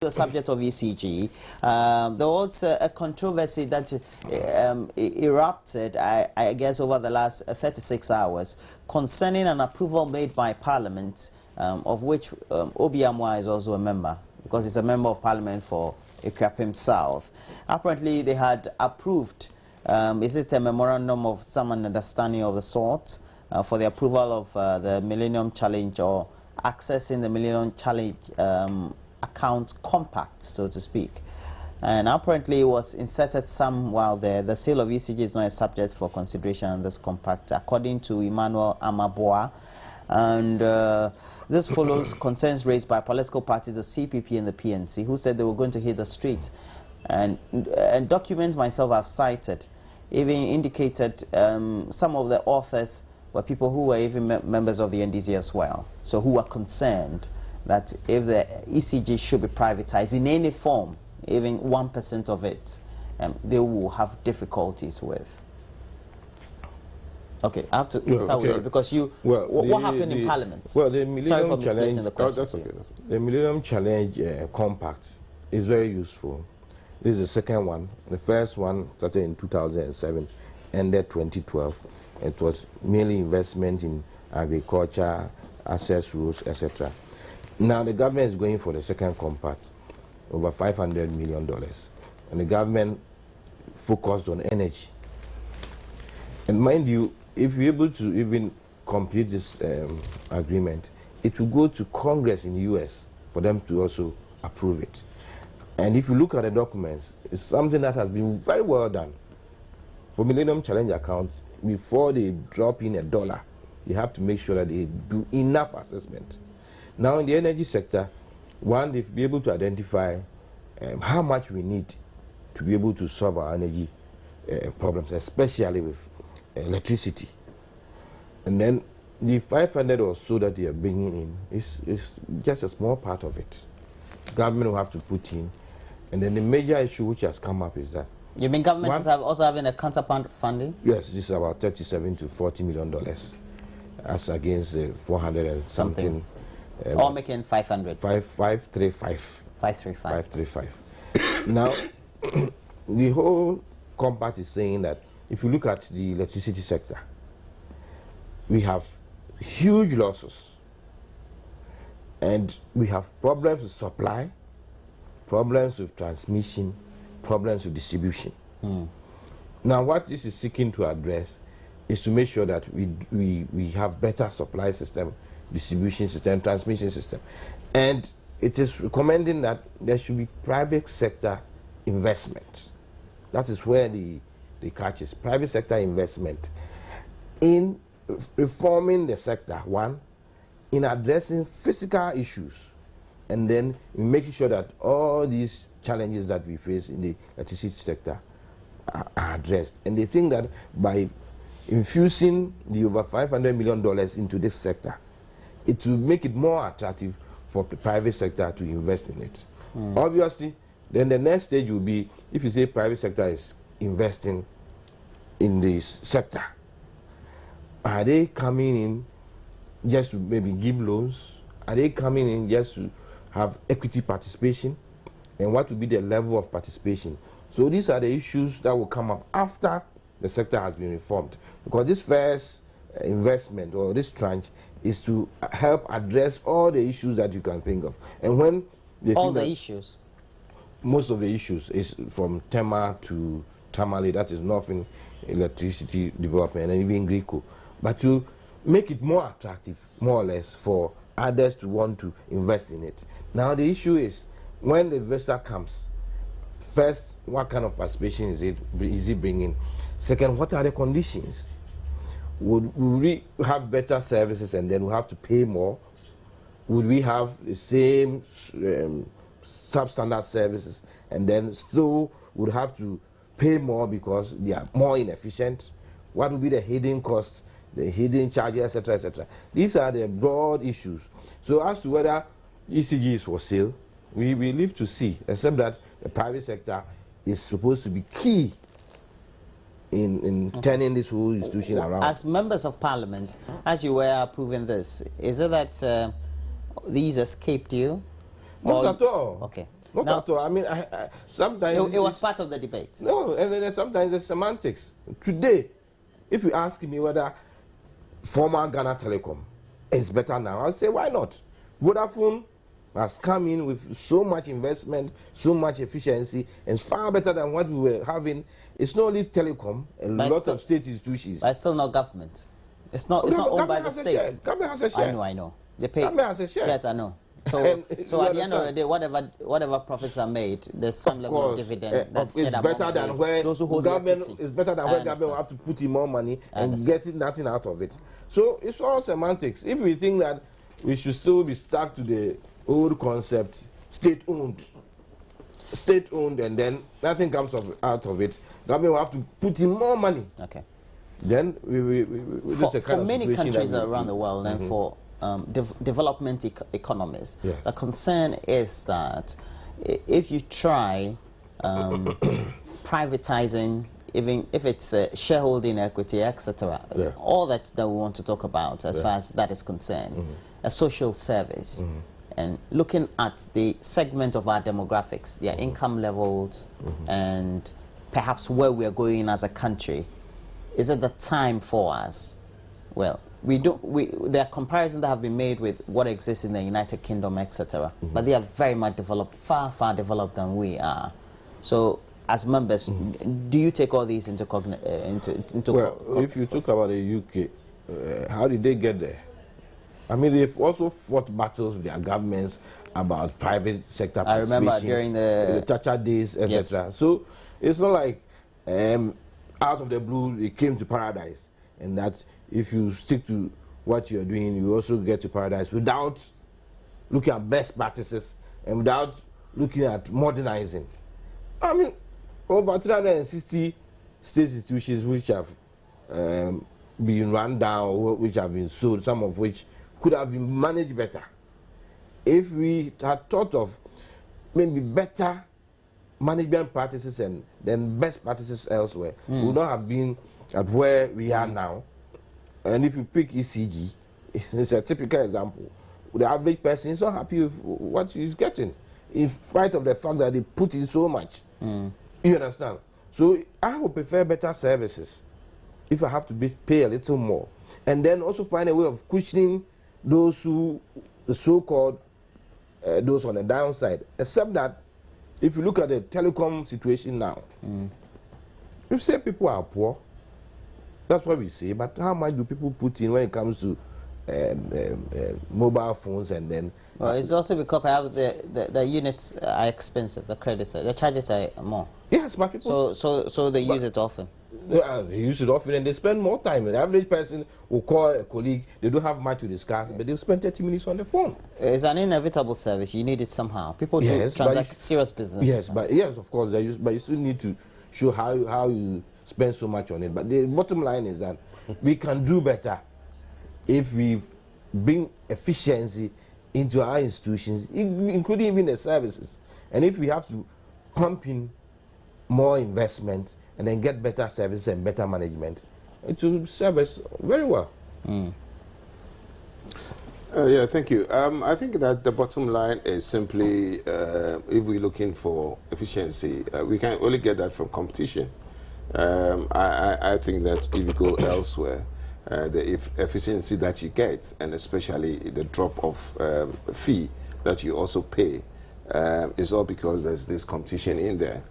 The subject of ECG, there was a controversy that erupted, I guess, over the last 36 hours concerning an approval made by Parliament, of which Obiamwa is also a member, because he's a member of Parliament for Ekwapim South. Apparently, they had approved, is it a memorandum of some understanding of the sort, for the approval of the Millennium Challenge, or accessing the Millennium Challenge account compact, so to speak, and apparently it was inserted somewhere there. The sale of ECG is not a subject for consideration in this compact, according to Emmanuel Amaboa, and this follows concerns raised by political parties, the CPP and the PNC, who said they were going to hit the street, and documents myself have cited even indicated some of the authors were people who were even members of the NDC as well, so who were concerned that if the ECG should be privatized in any form, even 1% of it, they will have difficulties with. Okay, I have to start with you, because you, what happened in Parliament? Well, the Millennium Challenge, the question. that's okay. The Millennium Challenge Compact is very useful. This is the second one. The first one started in 2007, ended 2012. It was mainly investment in agriculture, access roads, etc. Now the government is going for the second compact, over $500 million, and the government focused on energy. And mind you, if you're able to even complete this agreement, it will go to Congress in the US for them to also approve it. And if you look at the documents, it's something that has been very well done. For Millennium Challenge accounts, before they drop in $1, you have to make sure that they do enough assessment. Now in the energy sector, one, they'll be able to identify how much we need to be able to solve our energy problems, especially with electricity. And then the 500 or so that they are bringing in is just a small part of it. Government will have to put in. And then the major issue which has come up is that... You mean government is also having a counterpart funding? Yes, this is about $37 to $40 million, as against 400 and something. All making 500. 535. 535. 535. Now, the whole compact is saying that if you look at the electricity sector, we have huge losses, and we have problems with supply, problems with transmission, problems with distribution. Now, what this is seeking to address is to make sure that we have better supply system, distribution system, transmission system. And it is recommending that there should be private sector investment. That is where the catch is. Private sector investment in reforming the sector, one, in addressing physical issues, and then in making sure that all these challenges that we face in the electricity sector are addressed. And they think that by infusing the over $500 million into this sector, it will make it more attractive for the private sector to invest in it. Obviously, then the next stage will be, if you say private sector is investing in this sector, are they coming in just to maybe give loans? Are they coming in just to have equity participation? And what will be the level of participation? So these are the issues that will come up after the sector has been reformed. Because this first investment, or this tranche, is to help address all the issues that you can think of. And when they all the issues, most of the issues is from Tema to Tamale, that is Northern Electricity Development, and even Greco. But to make it more attractive, more or less, for others to want to invest in it. Now the issue is, when the investor comes, first, what kind of participation is he bringing? Second, what are the conditions? Would we have better services and then we have to pay more? Would we have the same substandard services and then still would have to pay more because they are more inefficient? What would be the hidden costs, the hidden charges, etc., etc.? These are the broad issues. So as to whether ECG is for sale, we live to see, except that the private sector is supposed to be key in turning this whole institution around. As members of Parliament, as you were approving this, is it that these escaped you? Not at all. Okay. Not Now, at all. I mean, sometimes it was part of the debate. No, and then sometimes it's semantics. Today, if you ask me whether former Ghana Telecom is better now, I'll say why not? Vodafone has come in with so much investment, so much efficiency, and it's far better than what we were having. It's not only telecom, a lot of state institutions. But it's still not government. It's not owned by the state. Government has a share. I know. They pay. Government has a share. Yes, I know. So at the end of the day, whatever profits are made, there's some level of dividend that's it's better than where those who hold government. equity. It's better than where government will have to put in more money and getting nothing out of it. So it's all semantics. If we think that we should still be stuck to the old concept, state-owned, and then nothing comes out of it, government will have to put in more money. Okay. Then for many countries around the world, and for development economies, the concern is that if you try privatizing, even if it's shareholding equity, etc., all that we want to talk about as far as that is concerned, a social service, and looking at the segment of our demographics, their income levels, and perhaps where we are going as a country, is it the time for us? Well, there are comparisons that have been made with what exists in the United Kingdom, etc. But they are very much developed, far developed than we are. So, as members, do you take all these into if you talk about the UK, how did they get there? I mean, they've also fought battles with their governments about private sector participation. I remember during the Thatcher days, etc. Yes. So it's not like out of the blue they came to paradise, and that if you stick to what you're doing, you also get to paradise without looking at best practices and without looking at modernizing. I mean, over 360 state institutions which have been run down, which have been sold, some of which could have been managed better. If we had thought of maybe better management practices and then best practices elsewhere, we would not have been at where we are now. And if you pick ECG, it's a typical example. The average person is not happy with what he's getting, in spite of the fact that they put in so much. You understand? So I would prefer better services if I have to pay a little more. And then also find a way of cushioning those who, the so-called, those on the downside. Except that if you look at the telecom situation now, you say people are poor. That's what we say, but how much do people put in when it comes to mobile phones and then... Well, it's also because perhaps the units are expensive, the credits, the charges are more. Yes, but people... So they use it often. Yeah, they use it often and they spend more time. The average person will call a colleague, they don't have much to discuss, but they'll spend 30 minutes on the phone. It's an inevitable service, you need it somehow. People do transact serious business. Yes, of course, but you still need to show how you spend so much on it. But the bottom line is that we can do better if we bring efficiency into our institutions, including even the services. And if we have to pump in more investment and then get better services and better management, it will serve us very well. Yeah, thank you. I think that the bottom line is simply, if we're looking for efficiency, we can only get that from competition. I think that if you go elsewhere, the efficiency that you get, and especially the drop of fee that you also pay, is all because there's this competition in there.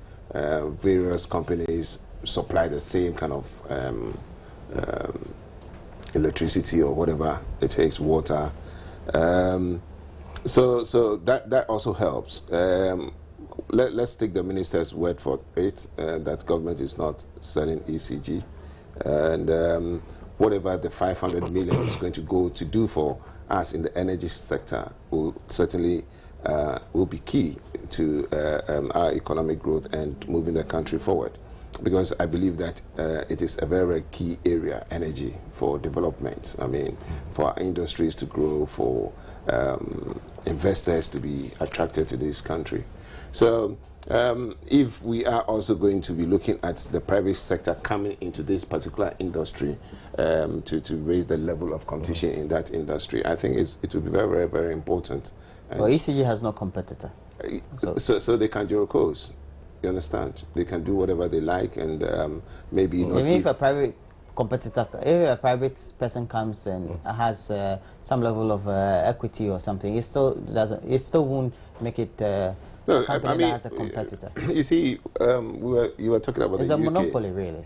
Various companies supply the same kind of electricity or whatever it takes, water. So that also helps. Let's take the minister's word for it, that government is not selling ECG. And whatever the 500 million is going to go to do for us in the energy sector will certainly will be key to our economic growth and moving the country forward. Because I believe that it is a very, very key area, energy, for development. I mean, for our industries to grow, for investors to be attracted to this country. So if we are also going to be looking at the private sector coming into this particular industry to raise the level of competition in that industry, I think it will be very, very, very important. Well, ECG has no competitor. So they can do course. You understand? They can do whatever they like, and maybe not. Even if a private competitor, if a private person comes and has some level of equity or something, it still doesn't. It still won't make it. No, company I mean, that has a competitor. You see, you were talking about it's the a UK. monopoly, really.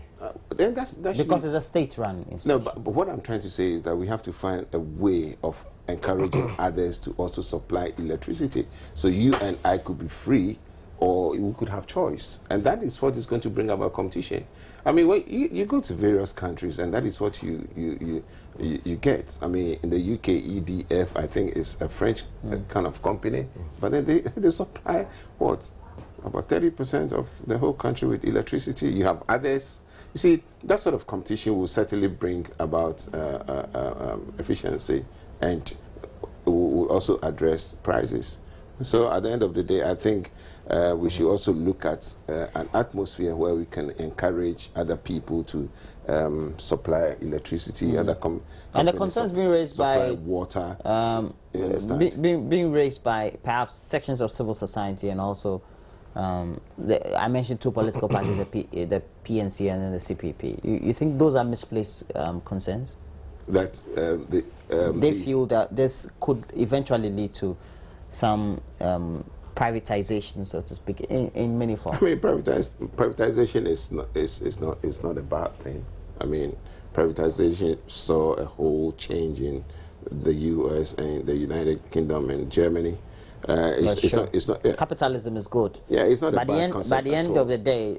Then that because it's a state-run institution. No, but what I'm trying to say is that we have to find a way of encouraging others to also supply electricity. So you and I could be free, or we could have choice. And that is what is going to bring about competition. I mean, when you go to various countries, and that is what you get. I mean, in the UK, EDF, I think, is a French kind of company, but then they supply, what, about 30% of the whole country with electricity. You have others. You see, that sort of competition will certainly bring about efficiency, and will also address prices. So at the end of the day, I think we should also look at an atmosphere where we can encourage other people to supply electricity, other and the concerns being raised by water, being raised by perhaps sections of civil society, and also I mentioned two political parties, the PNC and then the CPP. You think those are misplaced concerns? That they feel that this could eventually lead to some privatization, so to speak, in many forms. I mean, privatization is not a bad thing. I mean, privatization saw a whole change in the U.S. and the United Kingdom and Germany. It's not capitalism is good. Yeah, it's not by a bad concept. By the end of the day,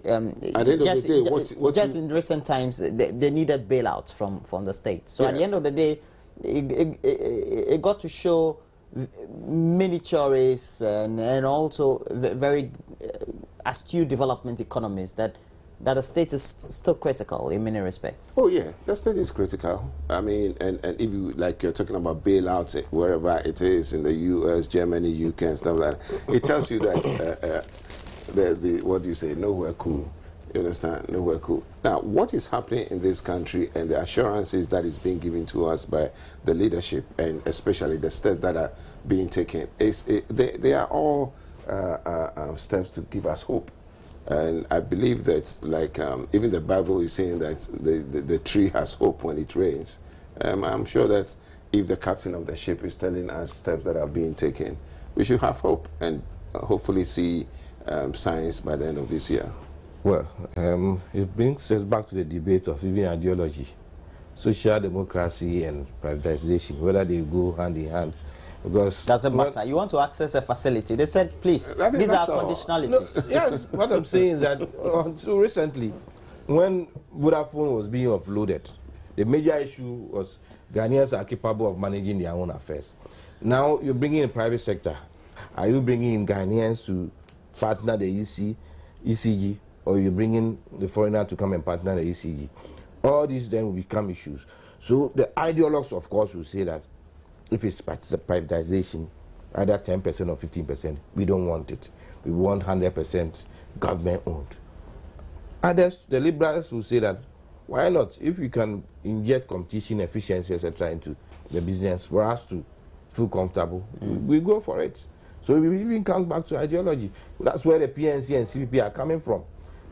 just in recent times, they needed bailouts from the state. So at the end of the day, it got to show many tourists and also very astute development economies that the state is still critical in many respects. Oh yeah, the state is critical. I mean, and if you, like, you're talking about bailouts wherever it is in the U.S., Germany, UK, and stuff like that, it tells you that the what do you say? Nowhere cool. You understand? Nowhere cool. Now, what is happening in this country and the assurances that is being given to us by the leadership, and especially the steps that are being taken, they are all steps to give us hope. And I believe that, like, even the Bible is saying that the tree has hope when it rains. I'm sure that if the captain of the ship is telling us steps that are being taken, we should have hope and hopefully see signs by the end of this year. Well, it brings us back to the debate of even ideology. Social democracy and privatization, whether they go hand in hand. Because doesn't matter. You want to access a facility. They said, please, these are conditionalities. No, yes, what I'm saying is that until recently, when Vodafone was being offloaded, the major issue was Ghanaians are capable of managing their own affairs. Now you're bringing in the private sector. Are you bringing in Ghanaians to partner the ECG, or you bringing the foreigner to come and partner the ECG? All these then will become issues. So the ideologues, of course, will say that if it's privatization, either 10% or 15%, we don't want it. We want 100% government owned. Others, the liberals, will say that why not? If we can inject competition, efficiency, etc., into the business for us to feel comfortable, we go for it. So it even comes back to ideology. That's where the PNC and CPP are coming from.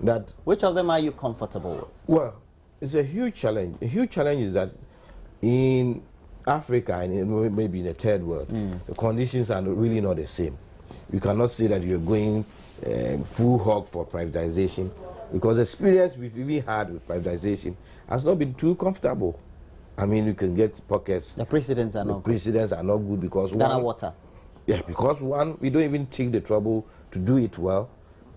That which of them are you comfortable with? Well, it's a huge challenge. A huge challenge is that in Africa and maybe in the third world, the conditions are really not the same. You cannot say that you're going full hog for privatization, because the experience we've even had with privatization has not been too comfortable. I mean, you can get pockets. The precedents are not good because Ghana water. Yeah, because one, we don't even take the trouble to do it well.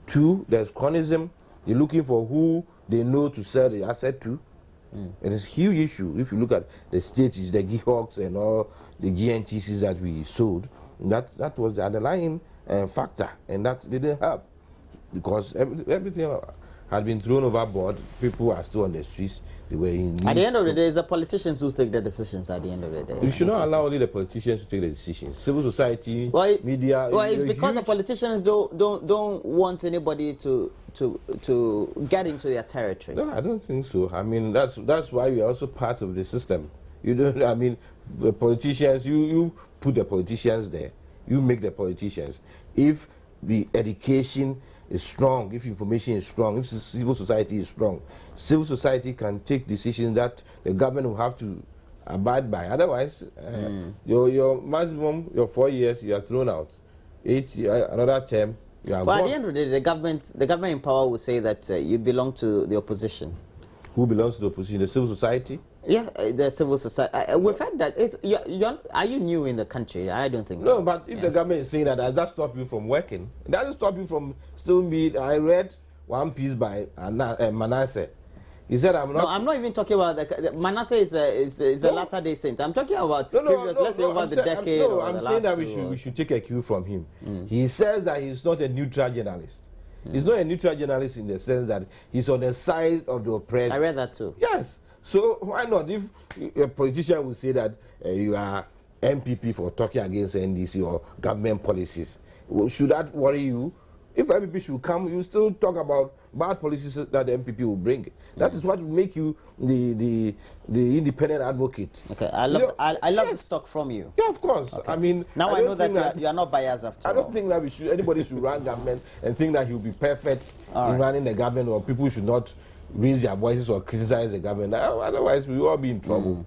Two, there's cronyism. You're looking for who they know to sell the asset to. It is a huge issue. If you look at the stages, the GHOGs and all the GNTCs that we sold, that was the underlying factor, and that didn't help, because everything had been thrown overboard. People are still on the streets. They were in at the end of the day, it's the politicians who take the decisions at the end of the day. You should not allow only the politicians to take the decisions. Civil society, media. Well, it's because the politicians don't want anybody to get into their territory. No, I don't think so. I mean, that's why we are also part of the system. You don't. I mean, the politicians. You put the politicians there. You make the politicians. If the education is strong, if information is strong, if civil society is strong, civil society can take decisions that the government will have to abide by. Otherwise, your maximum, your 4 years, you are thrown out. 8 another term, you are Well, gone. at the end of the day, the government in power will say that you belong to the opposition. Who belongs to the opposition? The civil society? Yeah, the civil society. We've heard that. Are you new in the country? I don't think so. No, but if the government is saying that, does that stop you from working? It doesn't stop you from still being. I read one piece by Manasseh. He said, "I'm not." No, I'm not even talking about the Manasseh is a Latter-day Saint. I'm talking about previous, let's say over the decade or I'm the saying last that we should take a cue from him. He says that he's not a neutral journalist. He's not a neutral journalist in the sense that he's on the side of the oppressed. I read that too. Yes. So why not? If a politician will say that you are MPP for talking against NDC or government policies, should that worry you? If MPP should come, you still talk about bad policies that the MPP will bring. That is what will make you the independent advocate. Okay, I love the stock from you. Yeah, of course. Okay. I mean, now I know that you are not biased after all. I don't think that anybody should run government and think that he'll be perfect in running the government, or people should not raise their voices or criticize the government. Otherwise, we will all be in trouble.